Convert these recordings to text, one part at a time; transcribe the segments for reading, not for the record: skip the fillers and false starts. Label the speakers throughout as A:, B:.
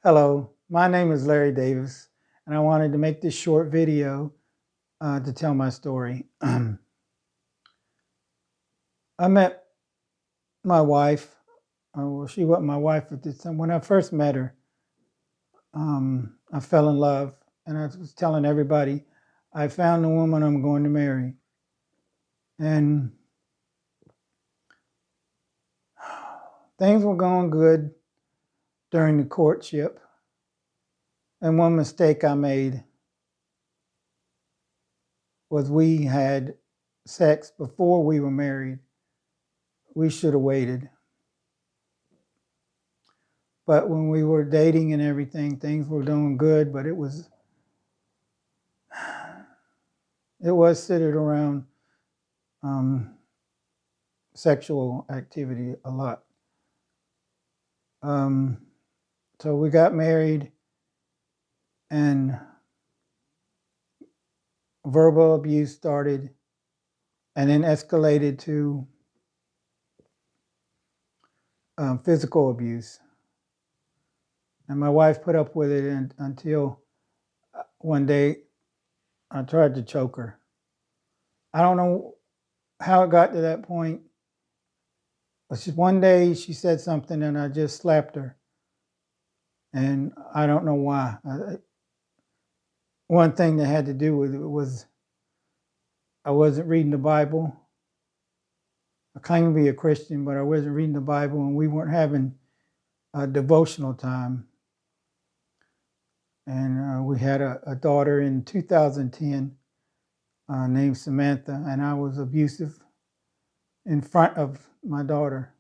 A: Hello, my name is Larry Davis, and I wanted to make this short video to tell my story. I met my wife, well, she wasn't my wife at this time. When I first met her, I fell in love, and I was telling everybody, I found the woman I'm going to marry. And things were going good during the courtship. And one mistake I made was we had sex before we were married. We should have waited. But when we were dating and everything, things were doing good, but it was centered around sexual activity a lot. So we got married, and verbal abuse started, and then escalated to physical abuse. And my wife put up with it until one day I tried to choke her. I don't know how it got to that point. But one day she said something and I just slapped her. And I don't know why. One thing that had to do with it was I wasn't reading the Bible. I claim to be a Christian, but I wasn't reading the Bible, and we weren't having a devotional time. And we had a daughter in 2010 named Samantha, and I was abusive in front of my daughter.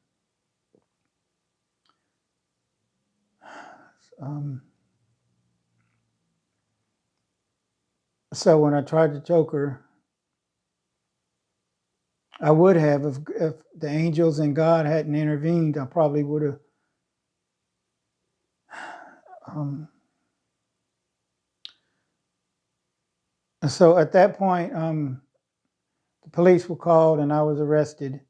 A: So when I tried to choke her, I would have, if the angels and God hadn't intervened, I probably would have so at that point, the police were called and I was arrested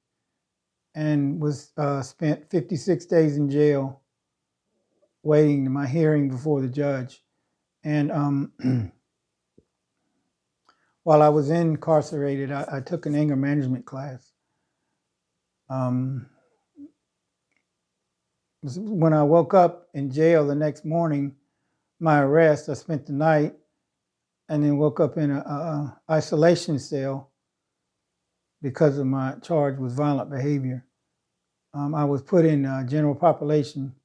A: and was spent 56 days in jail waiting my hearing before the judge. And while I was incarcerated, I took an anger management class. When I woke up in jail the next morning, my arrest, I spent the night and then woke up in an isolation cell because of my charge with violent behavior. I was put in general population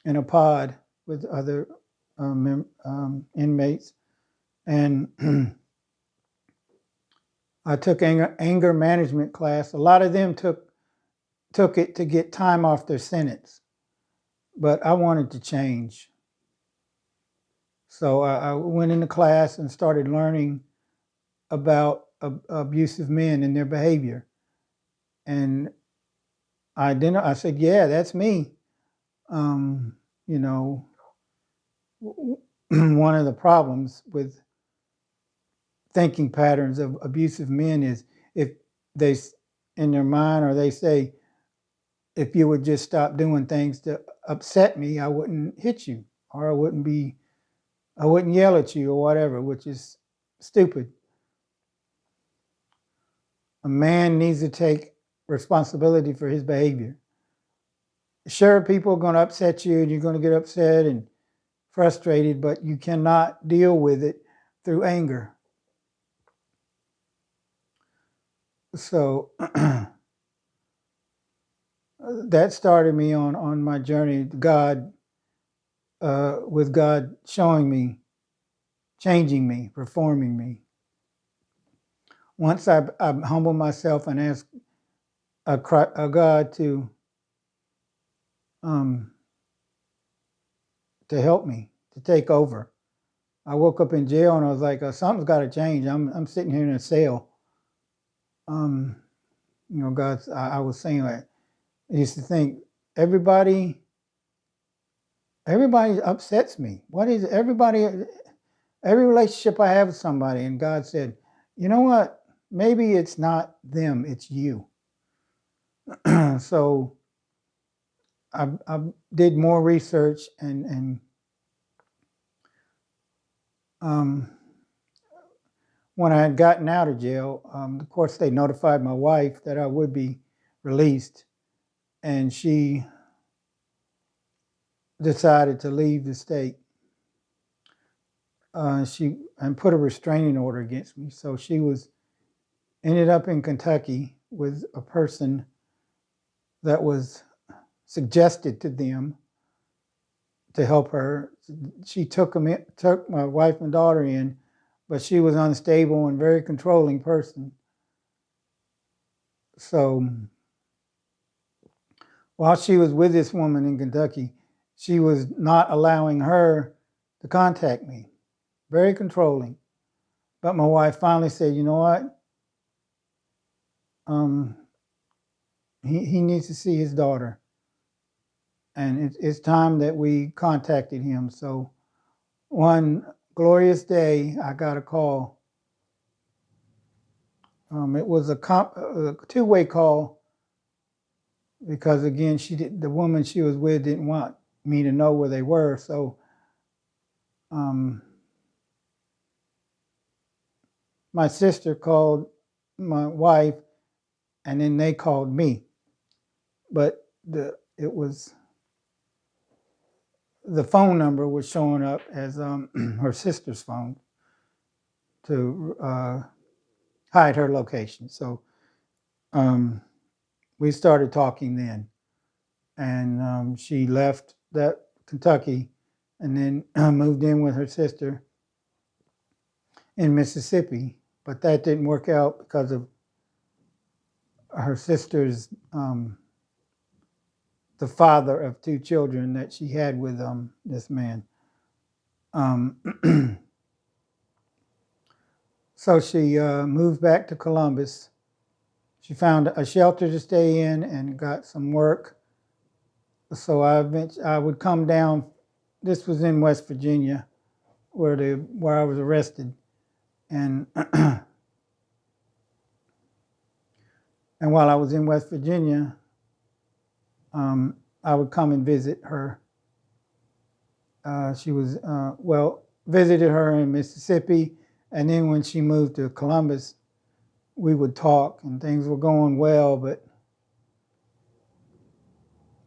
A: in a pod with other inmates, and I took anger management class. A lot of them took it to get time off their sentence, but I wanted to change. So I went into class and started learning about abusive men and their behavior. And I said, yeah, that's me. You know, one of the problems with thinking patterns of abusive men is if they, in their mind, or they say, if you would just stop doing things to upset me, I wouldn't hit you, or I wouldn't yell at you or whatever, which is stupid. A man needs to take responsibility for his behavior. Sure, people are going to upset you and you're going to get upset and frustrated, but you cannot deal with it through anger. So that started me on my journey to God, with God showing me, changing me, reforming me. Once I humbled myself and asked God to help me, to take over. I woke up in jail and I was like, something's got to change. I'm sitting here in a cell. God, I was saying, like, I used to think everybody upsets me. What is it? Every relationship I have with somebody, and God said, you know what? Maybe it's not them, it's you. So I did more research, and when I had gotten out of jail, of course, they notified my wife that I would be released, and she decided to leave the state. She put a restraining order against me. So she ended up in Kentucky with a person that was suggested to them to help her. She took my wife and daughter in, but she was unstable and very controlling person. So while she was with this woman in Kentucky, she was not allowing her to contact me. Very controlling. But my wife finally said, you know what? He needs to see his daughter. And it's time that we contacted him. So one glorious day, I got a call. It was a two-way call because, again, the woman she was with didn't want me to know where they were. So my sister called my wife, and then they called me. But the phone number was showing up as her sister's phone to hide her location. So we started talking then, and she left that Kentucky and then moved in with her sister in Mississippi. But that didn't work out because of her sister's the father of two children that she had with this man. So she moved back to Columbus. She found a shelter to stay in and got some work. So I would come down. This was in West Virginia, where I was arrested, and and while I was in West Virginia, I would come and visit her. She was visited her in Mississippi, and then when she moved to Columbus, we would talk, and things were going well. But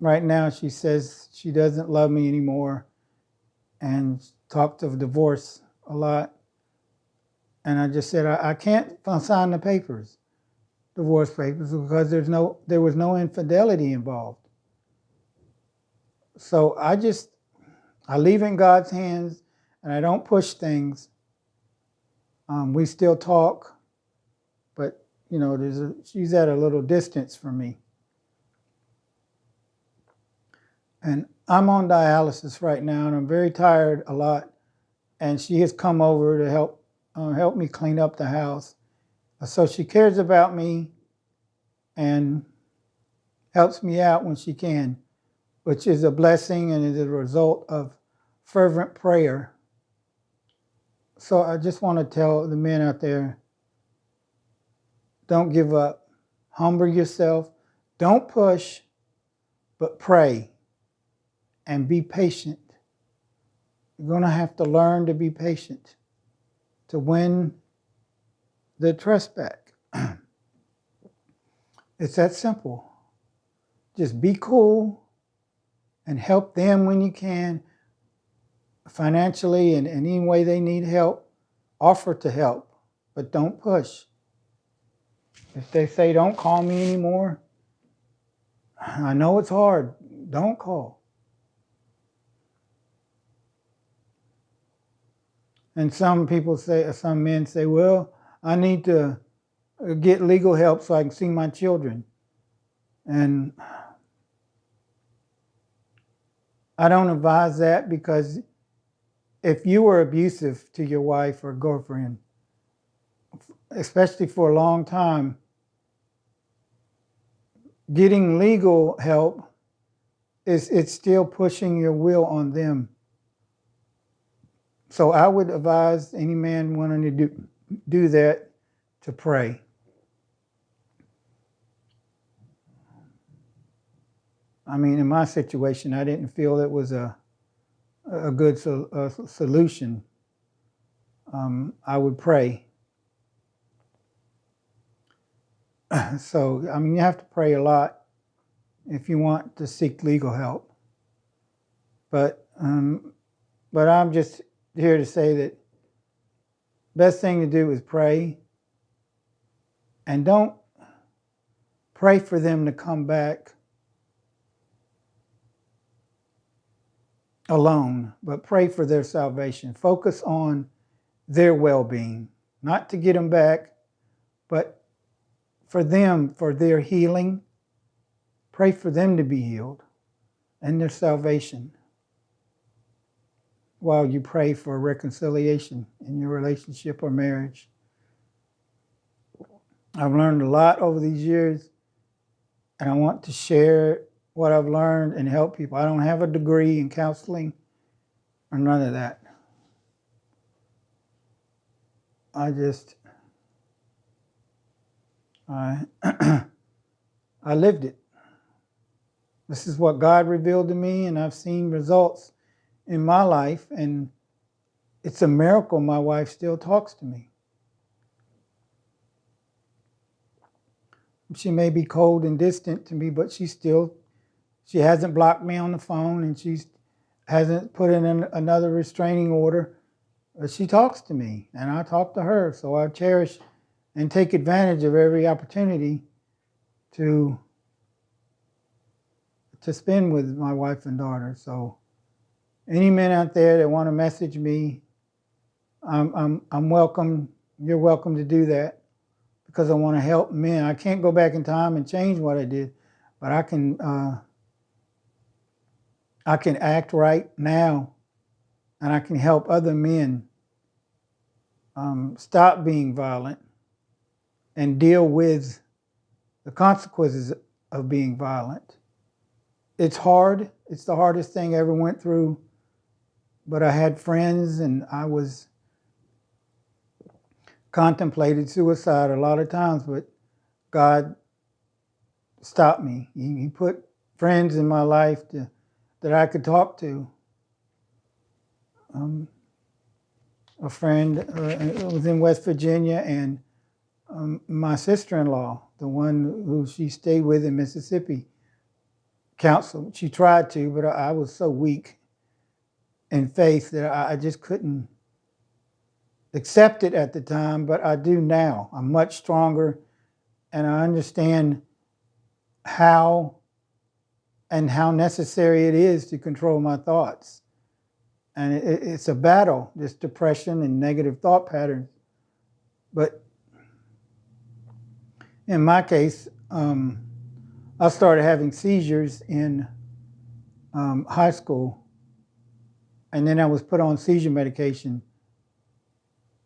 A: right now, she says she doesn't love me anymore, and talked of divorce a lot. And I just said I can't sign the papers, divorce papers, because there was no infidelity involved. So I leave it in God's hands, and I don't push things. We still talk, but she's at a little distance from me, and I'm on dialysis right now, and I'm very tired a lot. And she has come over to help me clean up the house. So she cares about me and helps me out when she can, which is a blessing and is a result of fervent prayer. So I just want to tell the men out there, don't give up. Humble yourself. Don't push, but pray and be patient. You're going to have to learn to be patient to win the trust back. It's that simple. Just be cool and help them when you can, financially and in any way they need help. Offer to help, but don't push. If they say, don't call me anymore, I know it's hard. Don't call. And some men say, well, I need to get legal help so I can see my children. And I don't advise that, because if you were abusive to your wife or girlfriend, especially for a long time, getting legal help it's still pushing your will on them. So I would advise any man wanting to do that to pray. I mean, in my situation, I didn't feel it was a good solution. I would pray. So, I mean, you have to pray a lot if you want to seek legal help. But I'm just here to say that best thing to do is pray, and don't pray for them to come back alone, but pray for their salvation. Focus on their well-being, not to get them back, but for them, for their healing. Pray for them to be healed and their salvation while you pray for reconciliation in your relationship or marriage. I've learned a lot over these years, and I want to share what I've learned and help people. I don't have a degree in counseling or none of that. I lived it. This is what God revealed to me, and I've seen results in my life, and it's a miracle my wife still talks to me. She may be cold and distant to me, but she hasn't blocked me on the phone, and she hasn't put in another restraining order. But she talks to me, and I talk to her, so I cherish and take advantage of every opportunity to spend with my wife and daughter. So any men out there that want to message me, I'm welcome. You're welcome to do that, because I want to help men. I can't go back in time and change what I did, but I can act right now, and I can help other men stop being violent and deal with the consequences of being violent. It's hard. It's the hardest thing I ever went through, but I had friends, and I was contemplated suicide a lot of times, but God stopped me. He put friends in my life that I could talk to. A friend was in West Virginia, and my sister-in-law, the one who she stayed with in Mississippi, counseled. She tried to, but I was so weak in faith that I just couldn't accept it at the time, but I do now. I'm much stronger, and I understand how necessary it is to control my thoughts. And it's a battle, this depression and negative thought patterns. But in my case, I started having seizures in high school, and then I was put on seizure medication.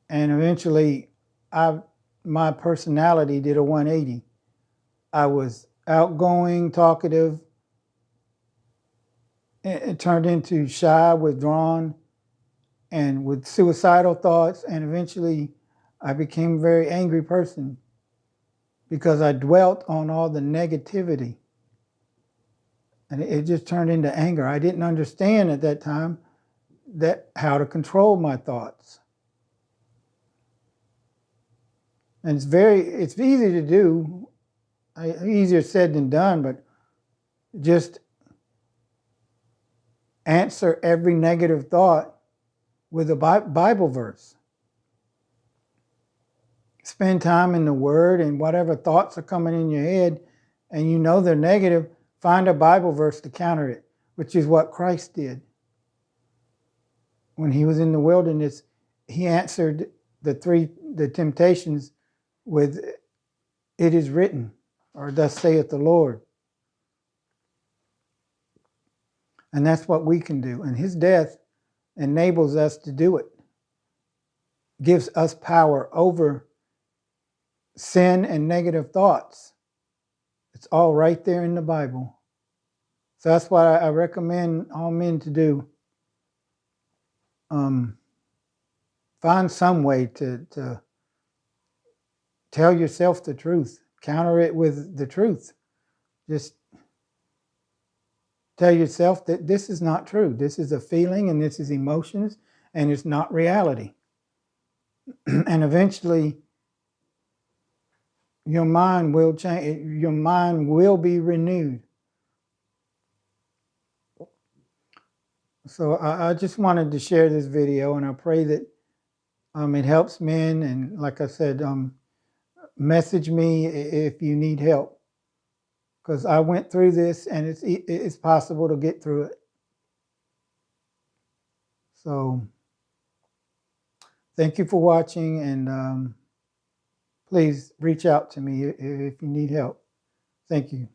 A: And eventually, my personality did a 180. I was outgoing, talkative. It turned into shy, withdrawn, and with suicidal thoughts. And eventually, I became a very angry person because I dwelt on all the negativity. And it just turned into anger. I didn't understand at that time how to control my thoughts. And it's easy to do, easier said than done, but just answer every negative thought with a Bible verse. Spend time in the Word, and whatever thoughts are coming in your head and you know they're negative, find a Bible verse to counter it, which is what Christ did. When he was in the wilderness, he answered the temptations with, "It is written," or "Thus saith the Lord." And that's what we can do. And his death enables us to do it. Gives us power over sin and negative thoughts. It's all right there in the Bible. So that's what I recommend all men to do. Find some way to tell yourself the truth. Counter it with the truth. Just tell yourself that this is not true. This is a feeling and this is emotions and it's not reality. And eventually your mind will change. Your mind will be renewed. So I just wanted to share this video, and I pray that it helps men. And like I said, message me if you need help, because I went through this, and it's possible to get through it. So thank you for watching, and please reach out to me if you need help. Thank you.